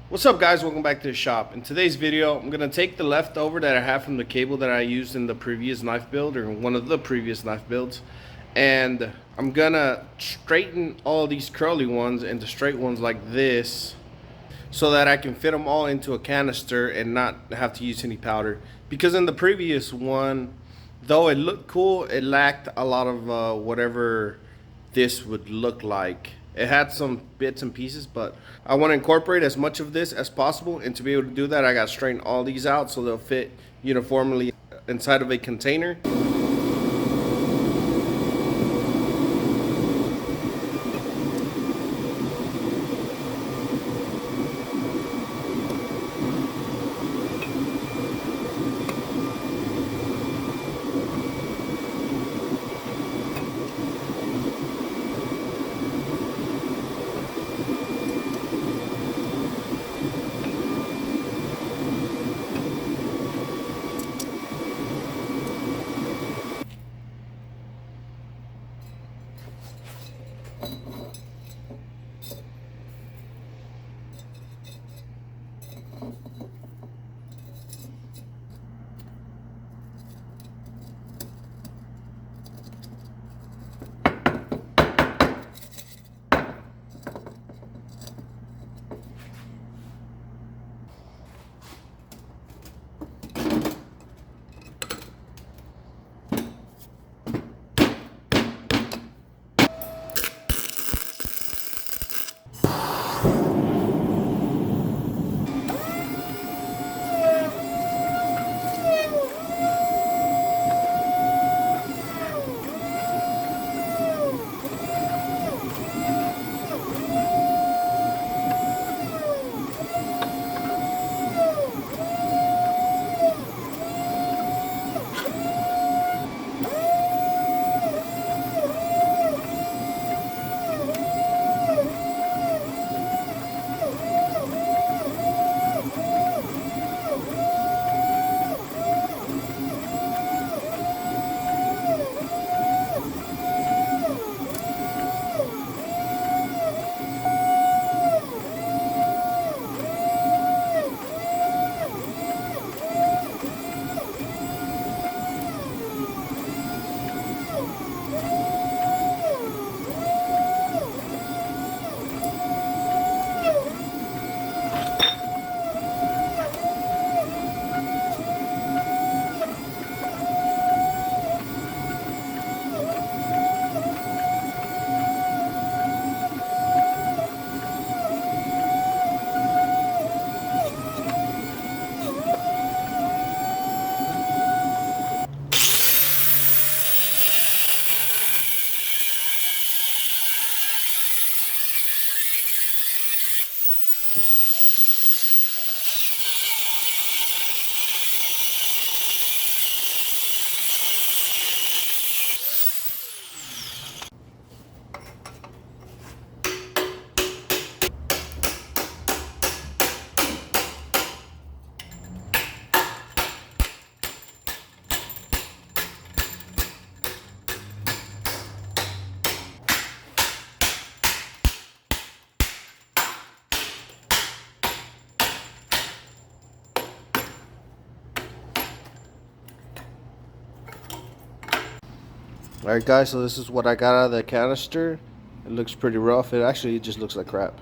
What's up, guys? Welcome back to the shop. In today's video, I'm gonna take the leftover that I have from the cable that I used in the previous knife build, or one of the previous knife builds, and I'm gonna straighten all these curly ones into straight ones like this, so that I can fit them all into a canister and not have to use any powder. Because in the previous one, though it looked cool, it lacked a lot of whatever this would look like. It had some bits and pieces, but I want to incorporate as much of this as possible. And to be able to do that, I got to straighten all these out so they'll fit uniformly inside of a container. Alright guys, so this is what I got out of the canister. It looks pretty rough. It just looks like crap.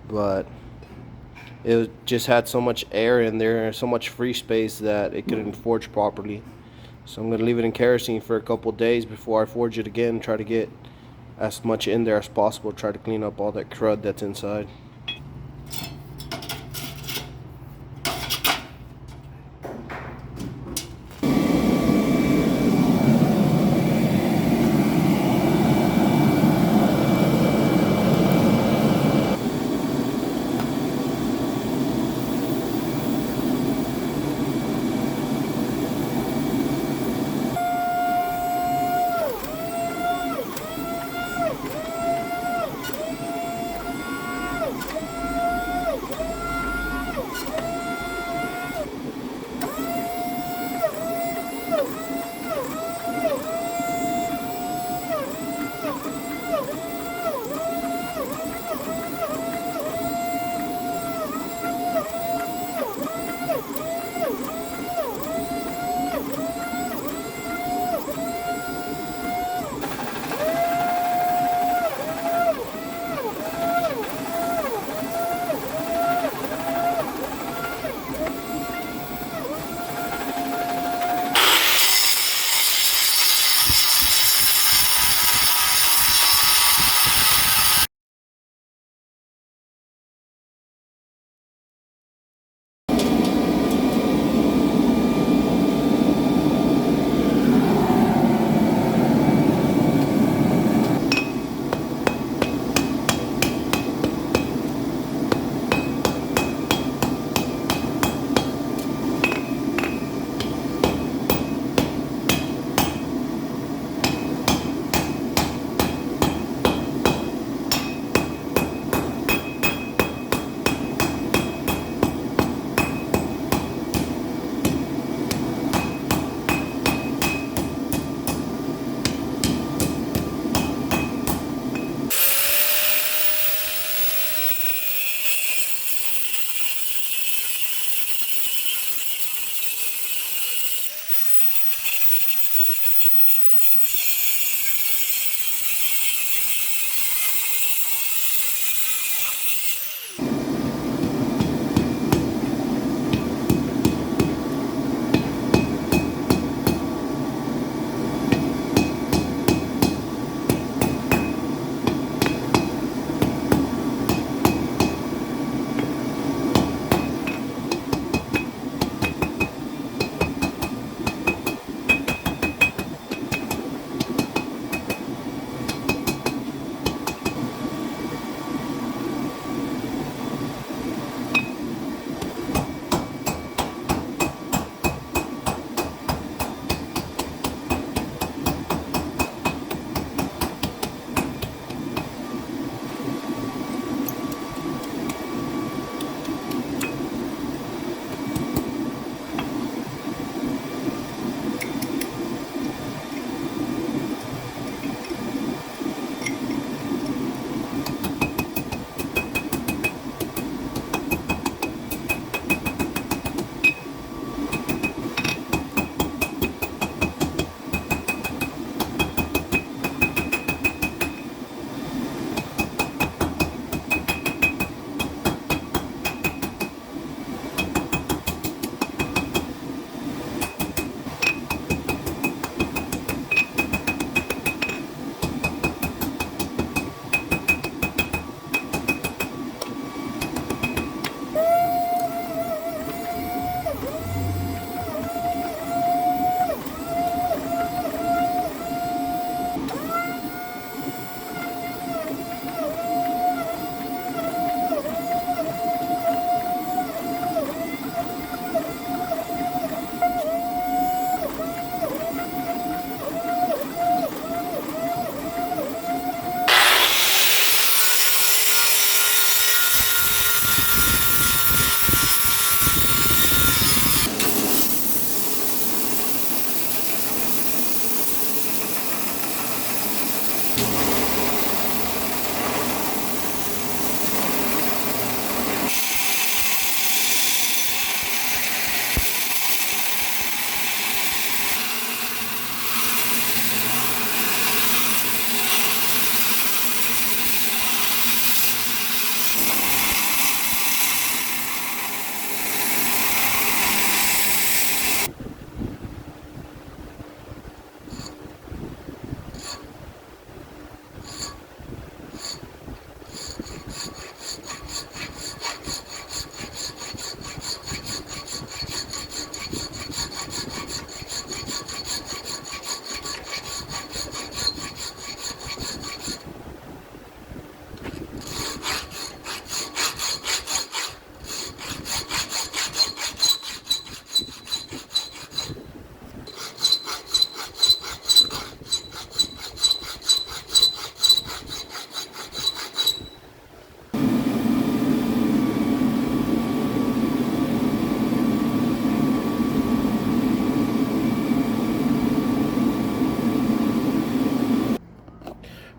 But it just had so much air in there, so much free space that it couldn't forge properly. So I'm going to leave it in kerosene for a couple days before I forge it again. Try to get as much in there as possible. Try to clean up all that crud that's inside.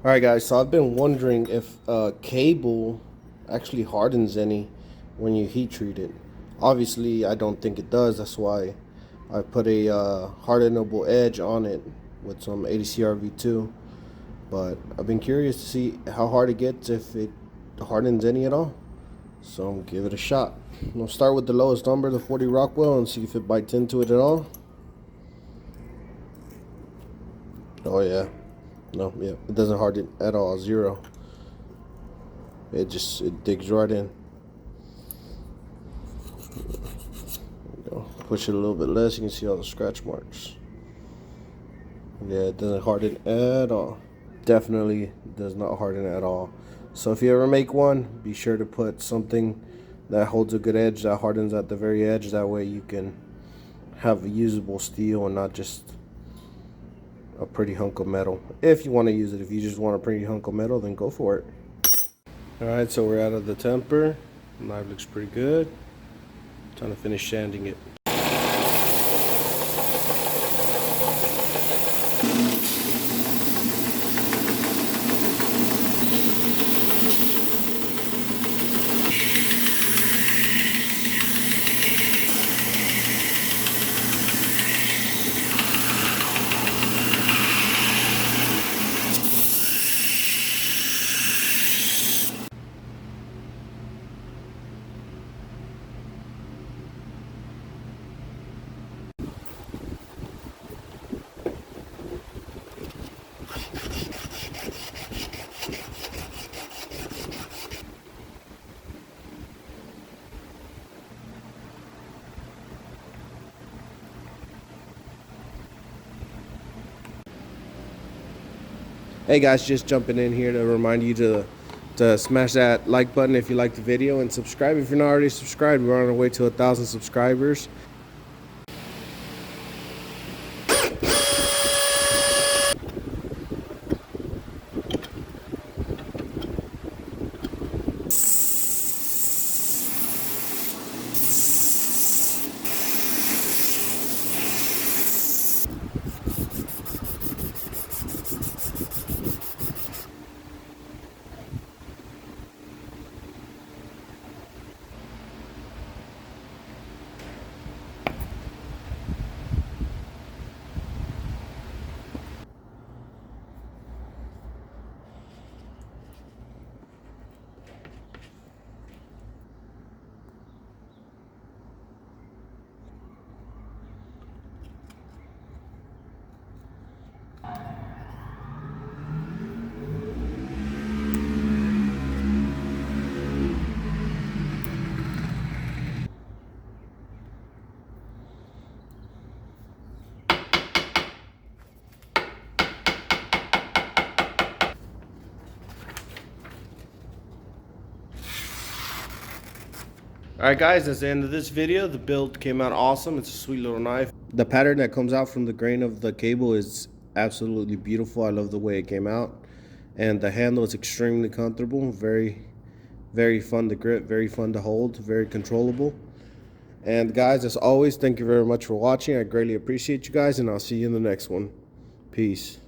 Alright guys, so I've been wondering if cable actually hardens any when you heat treat it. Obviously I don't think it does, that's why I put a hardenable edge on it with some ADCR V2. But I've been curious to see how hard it gets, if it hardens any at all. So I'm gonna give it a shot. I'm gonna start with the lowest number, the 40 Rockwell, and see if it bites into it at all. Oh yeah. No, yeah, it doesn't harden at all, 0. It digs right in. Push it a little bit less, you can see all the scratch marks. Yeah, it doesn't harden at all. Definitely does not harden at all. So if you ever make one, be sure to put something that holds a good edge, that hardens at the very edge. That way you can have a usable steel and not just a pretty hunk of metal. If you want to use it, if you just want a pretty hunk of metal, then go for it. Alright, so we're out of the temper. The knife looks pretty good. Time to finish sanding it. Hey guys, just jumping in here to remind you to smash that like button if you like the video, and subscribe if you're not already subscribed. We're on our way to 1,000 subscribers. Alright guys, that's the end of this video. The build came out awesome. It's a sweet little knife. The pattern that comes out from the grain of the cable is absolutely beautiful. I love the way it came out. And the handle is extremely comfortable. Very, very fun to grip, very fun to hold, very controllable. And guys, as always, thank you very much for watching. I greatly appreciate you guys, and I'll see you in the next one. Peace.